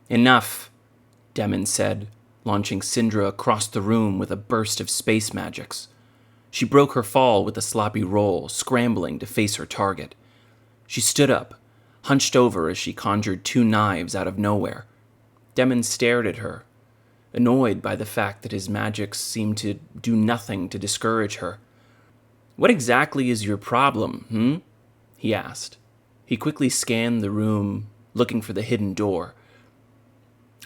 Enough, Demon said, launching Syndra across the room with a burst of space magics. She broke her fall with a sloppy roll, scrambling to face her target. She stood up, hunched over as she conjured 2 knives out of nowhere. Demon stared at her, annoyed by the fact that his magics seemed to do nothing to discourage her. "What exactly is your problem, he asked. He quickly scanned the room, looking for the hidden door.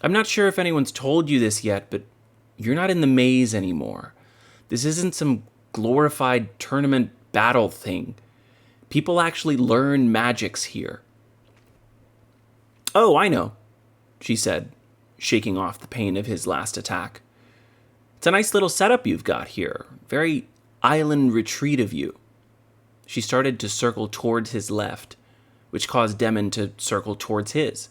"I'm not sure if anyone's told you this yet, but you're not in the maze anymore. This isn't some glorified tournament battle thing. People actually learn magics here." "Oh, I know," she said, shaking off the pain of his last attack. "It's a nice little setup you've got here. Very island retreat of you." She started to circle towards his left, which caused Demon to circle towards his.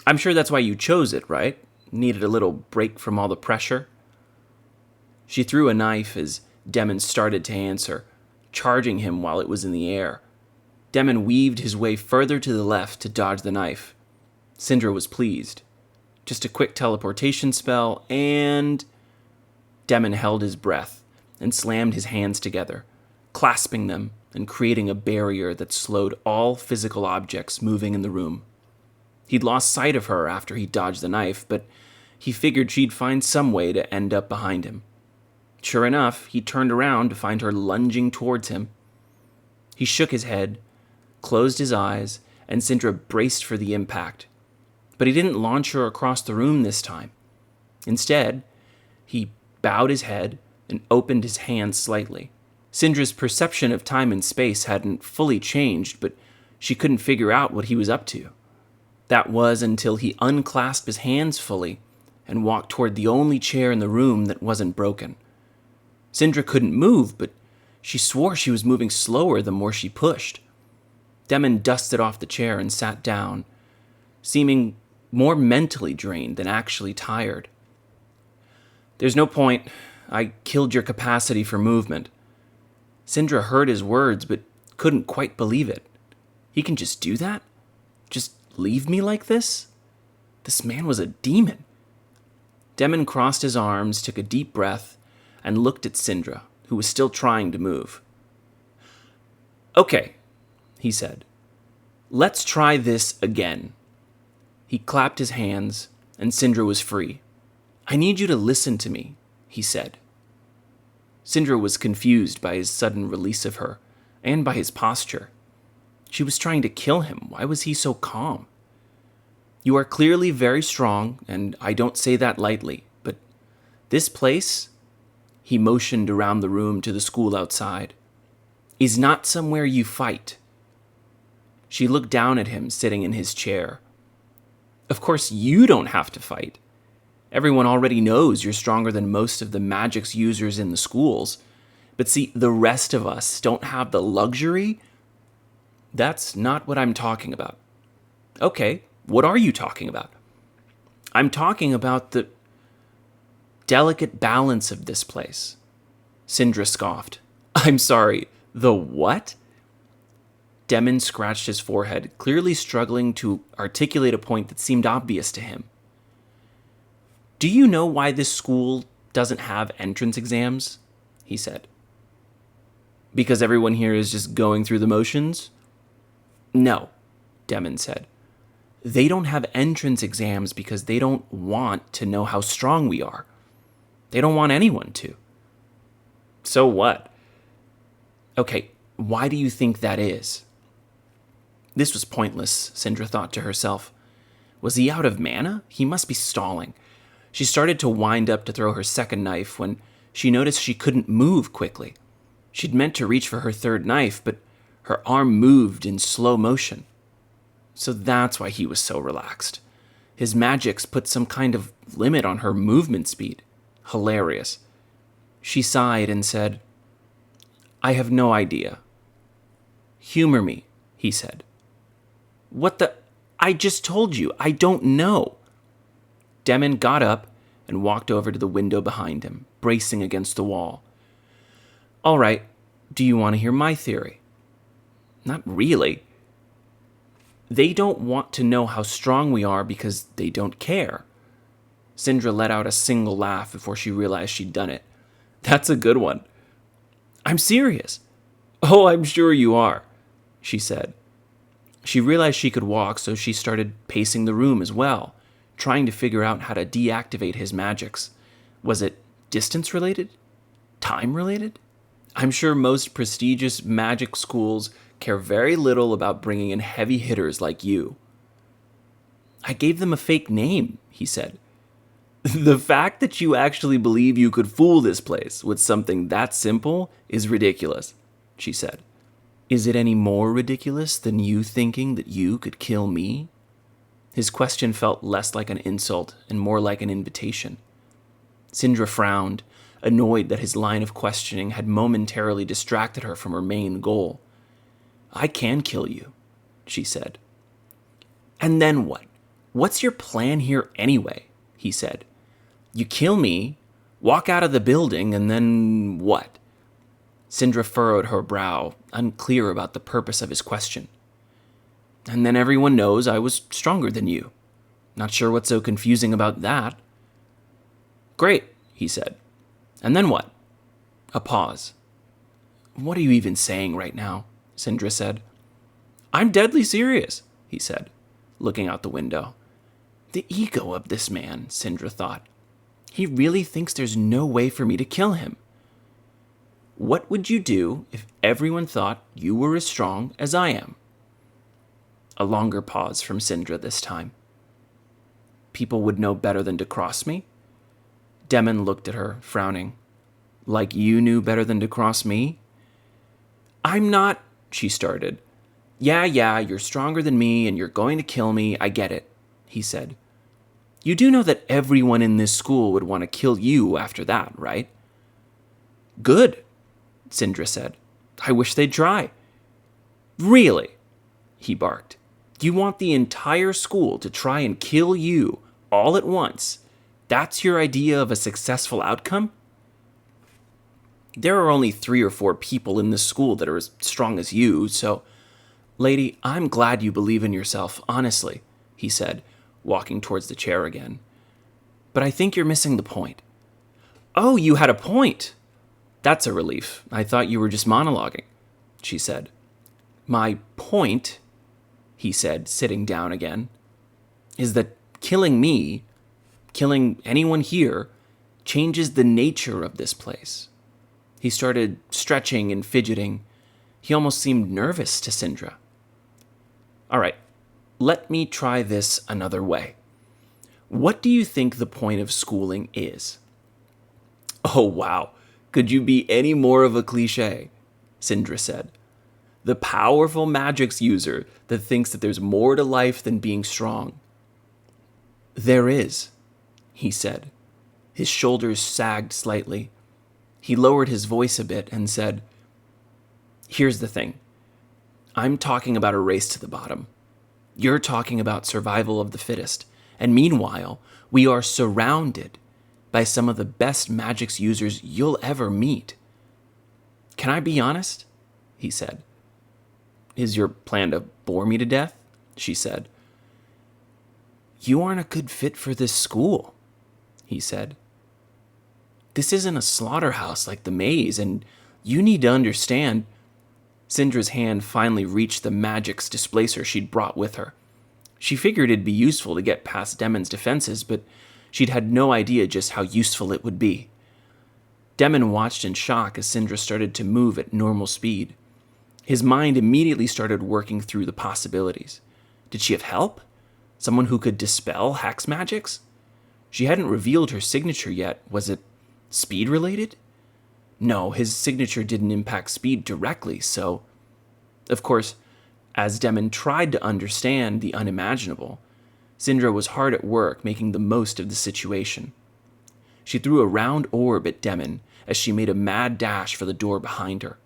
"I'm sure that's why you chose it, right? Needed a little break from all the pressure?" She threw a knife as Demon started to answer, charging him while it was in the air. Demon weaved his way further to the left to dodge the knife. Syndra was pleased. Just a quick teleportation spell, and... Demon held his breath and slammed his hands together, clasping them and creating a barrier that slowed all physical objects moving in the room. He'd lost sight of her after he dodged the knife, but he figured she'd find some way to end up behind him. Sure enough, he turned around to find her lunging towards him. He shook his head, closed his eyes, and Syndra braced for the impact. But he didn't launch her across the room this time. Instead, he bowed his head and opened his hands slightly. Syndra's perception of time and space hadn't fully changed, but she couldn't figure out what he was up to. That was until he unclasped his hands fully and walked toward the only chair in the room that wasn't broken. Syndra couldn't move, but she swore she was moving slower the more she pushed. Demon dusted off the chair and sat down, seeming more mentally drained than actually tired. "There's no point. I killed your capacity for movement." Syndra heard his words, but couldn't quite believe it. He can just do that? Just leave me like this? This man was a demon. Demon crossed his arms, took a deep breath, and looked at Syndra, who was still trying to move. "Okay," he said. "Let's try this again." He clapped his hands, and Syndra was free. "I need you to listen to me," he said. Syndra was confused by his sudden release of her, and by his posture. She was trying to kill him. Why was he so calm? "You are clearly very strong, and I don't say that lightly, but this place," he motioned around the room to the school outside, "is not somewhere you fight." She looked down at him sitting in his chair. "Of course you don't have to fight. Everyone already knows you're stronger than most of the magics users in the schools. But see, the rest of us don't have the luxury." "That's not what I'm talking about." "Okay, what are you talking about?" "I'm talking about the delicate balance of this place." Syndra scoffed. "I'm sorry, the what?" Demon scratched his forehead, clearly struggling to articulate a point that seemed obvious to him. "Do you know why this school doesn't have entrance exams?" he said. "Because everyone here is just going through the motions?" "No," Demon said. "They don't have entrance exams because they don't want to know how strong we are. They don't want anyone to." "So what?" "Okay, why do you think that is?" This was pointless, Syndra thought to herself. Was he out of mana? He must be stalling. She started to wind up to throw her second knife when she noticed she couldn't move quickly. She'd meant to reach for her third knife, but her arm moved in slow motion. So that's why he was so relaxed. His magics put some kind of limit on her movement speed. Hilarious. She sighed and said, "I have no idea." "Humor me," he said. "What the? I just told you, I don't know." Demon got up and walked over to the window behind him, bracing against the wall. "All right, do you want to hear my theory?" "Not really." They don't want to know how strong we are because they don't care. Sindra let out a single laugh before she realized she'd done it. That's a good one. I'm serious. Oh, I'm sure you are, she said. She realized she could walk, so she started pacing the room as well, trying to figure out how to deactivate his magics. Was it distance related? Time related? I'm sure most prestigious magic schools care very little about bringing in heavy hitters like you. I gave them a fake name, he said. The fact that you actually believe you could fool this place with something that simple is ridiculous, she said. Is it any more ridiculous than you thinking that you could kill me? His question felt less like an insult and more like an invitation. Sindra frowned, annoyed that his line of questioning had momentarily distracted her from her main goal. I can kill you, she said. And then what? What's your plan here anyway? He said. You kill me, walk out of the building, and then what? Sindra furrowed her brow, unclear about the purpose of his question. And then everyone knows I was stronger than you. Not sure what's so confusing about that. Great, he said. And then what? A pause. What are you even saying right now? Sindra said. I'm deadly serious, he said, looking out the window. The ego of this man, Sindra thought. He really thinks there's no way for me to kill him. What would you do if everyone thought you were as strong as I am? A longer pause from Sindra this time. People would know better than to cross me? Demon looked at her, frowning. Like you knew better than to cross me? I'm not, she started. Yeah, you're stronger than me and you're going to kill me, I get it, he said. You do know that everyone in this school would want to kill you after that, right? Good, Sindra said. I wish they'd try. Really? He barked. You want the entire school to try and kill you all at once? That's your idea of a successful outcome? There are only 3 or 4 people in this school that are as strong as you, so... Lady, I'm glad you believe in yourself, honestly, he said, walking towards the chair again. But I think you're missing the point. Oh, you had a point! That's a relief. I thought you were just monologuing, she said. My point, he said, sitting down again, is that killing me, killing anyone here, changes the nature of this place. He started stretching and fidgeting. He almost seemed nervous to Sindra. All right, let me try this another way. What do you think the point of schooling is? Oh, wow. Could you be any more of a cliché? Sindra said. The powerful magics user that thinks that there's more to life than being strong. There is, he said. His shoulders sagged slightly. He lowered his voice a bit and said, Here's the thing. I'm talking about a race to the bottom. You're talking about survival of the fittest. And meanwhile, we are surrounded by some of the best magics users you'll ever meet. Can I be honest? He said. Is your plan to bore me to death? She said. You aren't a good fit for this school, he said. This isn't a slaughterhouse like the maze, and you need to understand. Sindra's hand finally reached the magic's displacer she'd brought with her. She figured it'd be useful to get past Demon's defenses, but she'd had no idea just how useful it would be. Demon watched in shock as Sindra started to move at normal speed. His mind immediately started working through the possibilities. Did she have help? Someone who could dispel Hack's magics? She hadn't revealed her signature yet. Was it speed-related? No, his signature didn't impact speed directly, so... Of course, as Demon tried to understand the unimaginable, Sindra was hard at work making the most of the situation. She threw a round orb at Demon as she made a mad dash for the door behind her.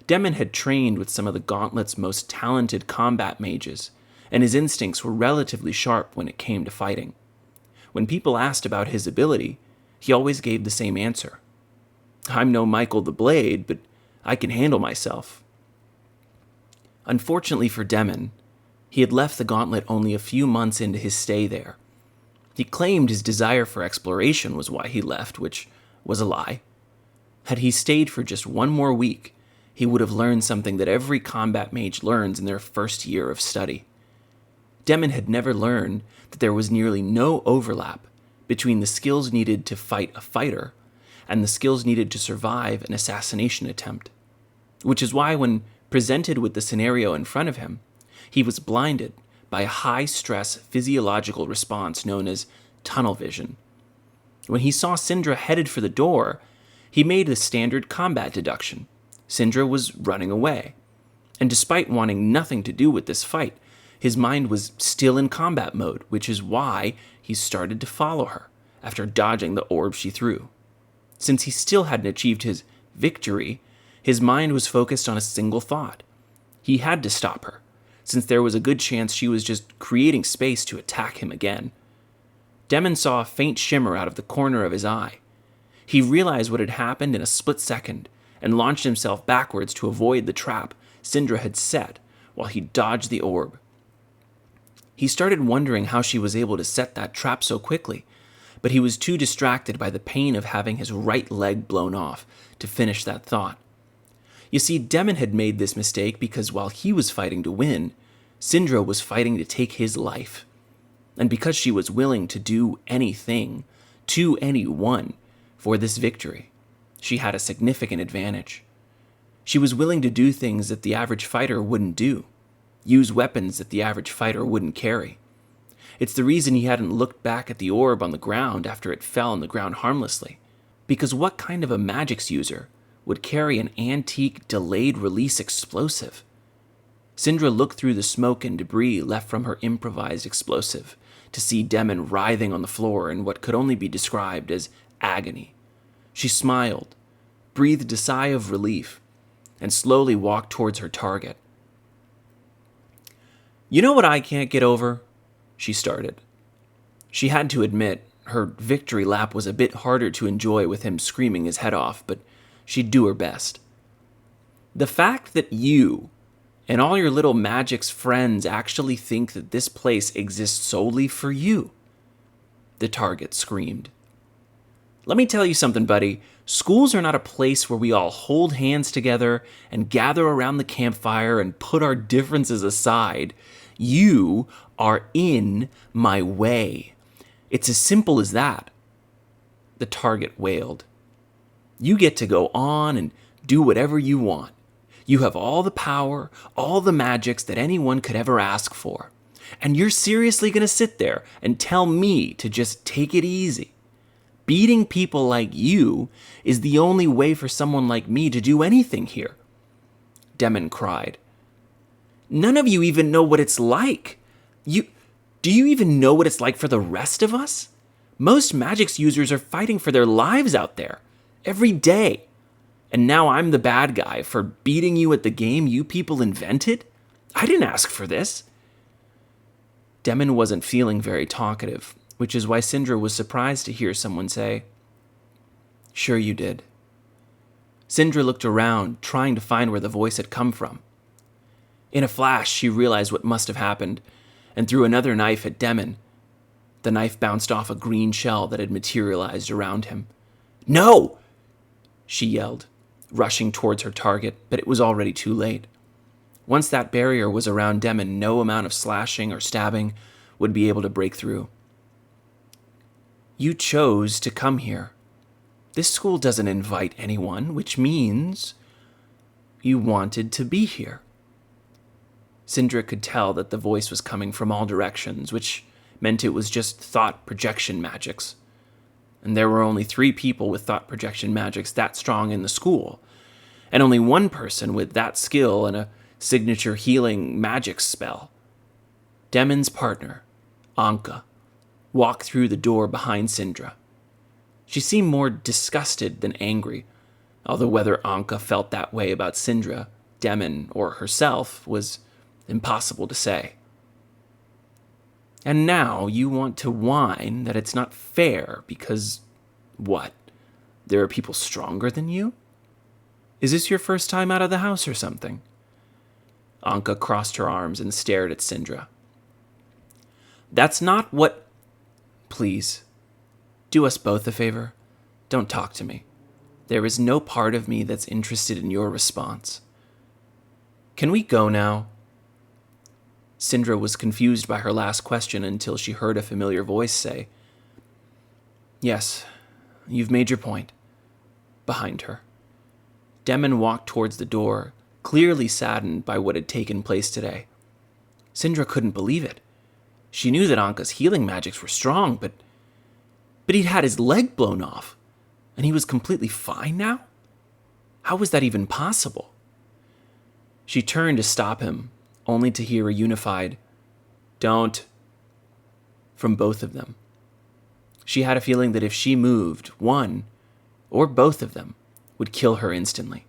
Demon had trained with some of the Gauntlet's most talented combat mages, and his instincts were relatively sharp when it came to fighting. When people asked about his ability, he always gave the same answer. I'm no Michael the Blade, but I can handle myself. Unfortunately for Demon, He had left the gauntlet only a few months into his stay there. He claimed his desire for exploration was why he left, which was a lie. Had he stayed for just one more week, he would have learned something that every combat mage learns in their first year of study. Demon had never learned that there was nearly no overlap between the skills needed to fight a fighter and the skills needed to survive an assassination attempt. Which is why when presented with the scenario in front of him, he was blinded by a high-stress physiological response known as tunnel vision. When he saw Syndra headed for the door, he made the standard combat deduction. Syndra was running away. And despite wanting nothing to do with this fight, his mind was still in combat mode, which is why he started to follow her after dodging the orb she threw. Since he still hadn't achieved his victory, his mind was focused on a single thought. He had to stop her, since there was a good chance she was just creating space to attack him again. Demon saw a faint shimmer out of the corner of his eye. He realized what had happened in a split second and launched himself backwards to avoid the trap Syndra had set while he dodged the orb. He started wondering how she was able to set that trap so quickly, but he was too distracted by the pain of having his right leg blown off to finish that thought. You see, Demon had made this mistake because while he was fighting to win, Syndra was fighting to take his life. And because she was willing to do anything, to anyone, for this victory, she had a significant advantage. She was willing to do things that the average fighter wouldn't do, use weapons that the average fighter wouldn't carry. It's the reason he hadn't looked back at the orb on the ground after it fell on the ground harmlessly. Because what kind of a magics user would carry an antique delayed release explosive? Syndra looked through the smoke and debris left from her improvised explosive to see Demon writhing on the floor in what could only be described as agony. She smiled, breathed a sigh of relief, and slowly walked towards her target. "You know what I can't get over?" she started. She had to admit her victory lap was a bit harder to enjoy with him screaming his head off, but she'd do her best. "The fact that you and all your little magics friends actually think that this place exists solely for you," the target screamed. "Let me tell you something, buddy. Schools are not a place where we all hold hands together and gather around the campfire and put our differences aside. You are in my way. It's as simple as that." The target wailed. "You get to go on and do whatever you want. You have all the power, all the magics that anyone could ever ask for. And you're seriously going to sit there and tell me to just take it easy? Beating people like you is the only way for someone like me to do anything here." Demon cried. "None of you even know what it's like. Do you even know what it's like for the rest of us? Most magics users are fighting for their lives out there, every day. And now I'm the bad guy for beating you at the game you people invented? I didn't ask for this." Demon wasn't feeling very talkative, which is why Syndra was surprised to hear someone say, "Sure you did." Syndra looked around, trying to find where the voice had come from. In a flash, she realized what must have happened, and threw another knife at Demon. The knife bounced off a green shell that had materialized around him. "No!" she yelled, rushing towards her target, but it was already too late. Once that barrier was around Demon, no amount of slashing or stabbing would be able to break through. "You chose to come here. This school doesn't invite anyone, which means you wanted to be here." Syndra could tell that the voice was coming from all directions, which meant it was just thought projection magics. And there were only 3 people with thought projection magics that strong in the school, and only one person with that skill and a signature healing magic spell. Demon's partner, Anka, walked through the door behind Syndra. She seemed more disgusted than angry, although whether Anka felt that way about Syndra, Demon, or herself was impossible to say. "And now you want to whine that it's not fair because, what, there are people stronger than you? Is this your first time out of the house or something?" Anka crossed her arms and stared at Sindra. That's not what... Please, do us both a favor. Don't talk to me. There is no part of me that's interested in your response. Can we go now? Sindra was confused by her last question until she heard a familiar voice say, Yes, you've made your point. Behind her. Demon walked towards the door, clearly saddened by what had taken place today. Sindra couldn't believe it. She knew that Anka's healing magics were strong, but he'd had his leg blown off, and he was completely fine now? How was that even possible? She turned to stop him, only to hear a unified, "Don't," from both of them. She had a feeling that if she moved, one, or both of them, would kill her instantly.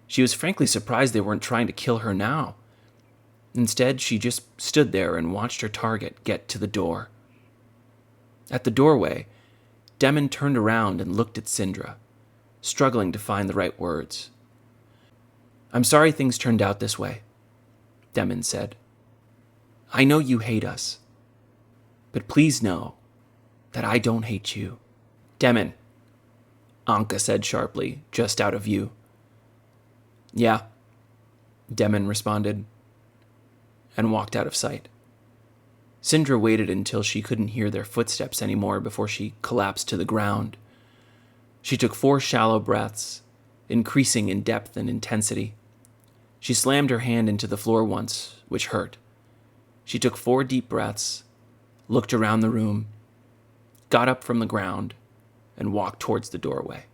She was frankly surprised they weren't trying to kill her now. Instead, she just stood there and watched her target get to the door. At the doorway, Demon turned around and looked at Sindra, struggling to find the right words. I'm sorry things turned out this way, Demon said. I know you hate us, but please know that I don't hate you. Demon, Anka said sharply, just out of view. Yeah, Demon responded, and walked out of sight. Sindra waited until she couldn't hear their footsteps anymore before she collapsed to the ground. She took 4 shallow breaths, increasing in depth and intensity. She slammed her hand into the floor once, which hurt. She took 4 deep breaths, looked around the room, got up from the ground, and walked towards the doorway.